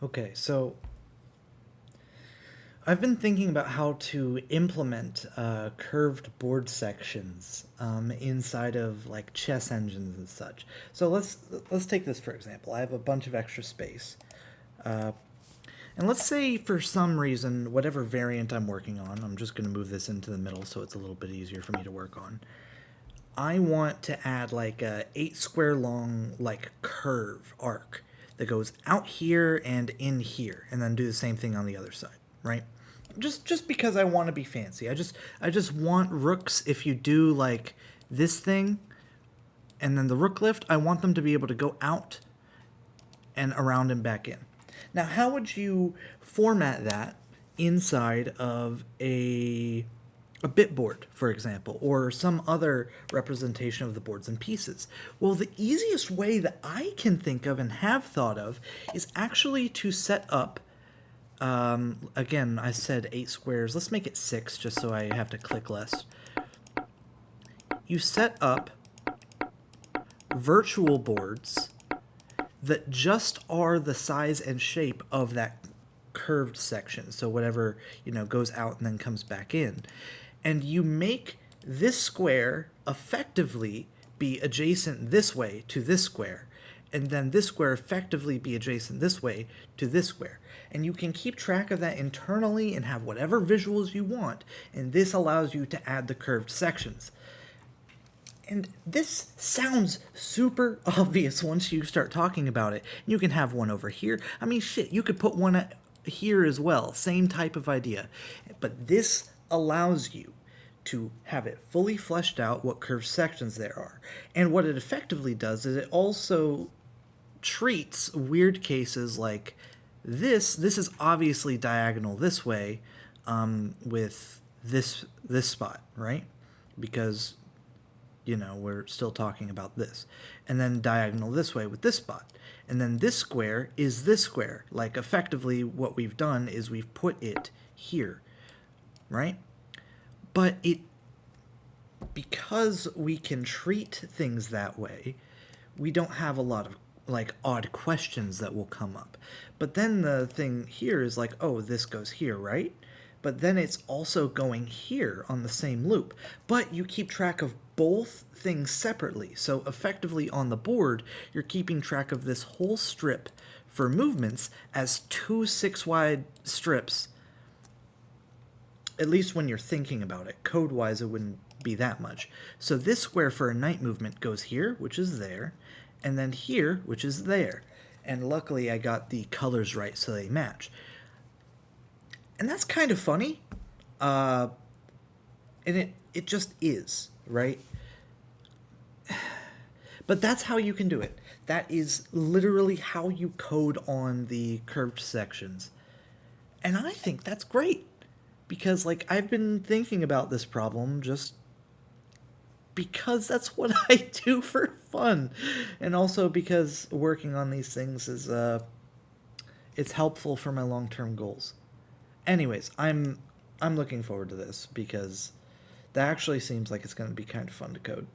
Okay, so I've been thinking about how to implement curved board sections inside of like chess engines and such. So let's take this for example. I have a bunch of extra space, uh, and let's say for some reason, whatever variant I'm working on, I'm just going to move this into the middle so it's a little bit easier for me to work on. I want to add like a 8 square long like curve arc that goes out here and in here, and then do the same thing on the other side, right? Just because I want to be fancy. I just want rooks. If you do like this thing and then the rook lift, I want them to be able to go out and around and back in. Now, how would you format that inside of a bitboard, for example, or some other representation of the boards and pieces? Well, the easiest way that I can think of and have thought of is actually to set up. Again, I said 8 squares. Let's make it 6 just so I have to click less. You set up virtual boards that just are the size and shape of that curved section. So whatever, goes out and then comes back in. And you make this square effectively be adjacent this way to this square. And then this square effectively be adjacent this way to this square. And you can keep track of that internally and have whatever visuals you want. And this allows you to add the curved sections. And this sounds super obvious once you start talking about it. You can have one over here. I mean, shit, you could put one here as well. Same type of idea. But this allows you to have it fully fleshed out what curved sections there are. And what it effectively does is it also treats weird cases like this is obviously diagonal this way, with this spot, right? Because we're still talking about this. And then diagonal this way with this spot. And then this square is this square. Like, effectively, what we've done is we've put it here, right? But because we can treat things that way, we don't have a lot of like odd questions that will come up. But then the thing here is like, oh, this goes here, right? But then it's also going here on the same loop. But you keep track of both things separately. So effectively on the board, you're keeping track of this whole strip for movements as two 6 wide strips, at least when you're thinking about it. Code wise, it wouldn't be that much. So this square for a knight movement goes here, which is there, and then here, which is there. And luckily I got the colors right so they match. And that's kind of funny. And it just is, right? But that's how you can do it. That is literally how you code on the curved sections. And I think that's great. Because, like, I've been thinking about this problem just because that's what I do for fun. And also because working on these things is, it's helpful for my long-term goals. Anyways, I'm looking forward to this because that actually seems like it's going to be kind of fun to code.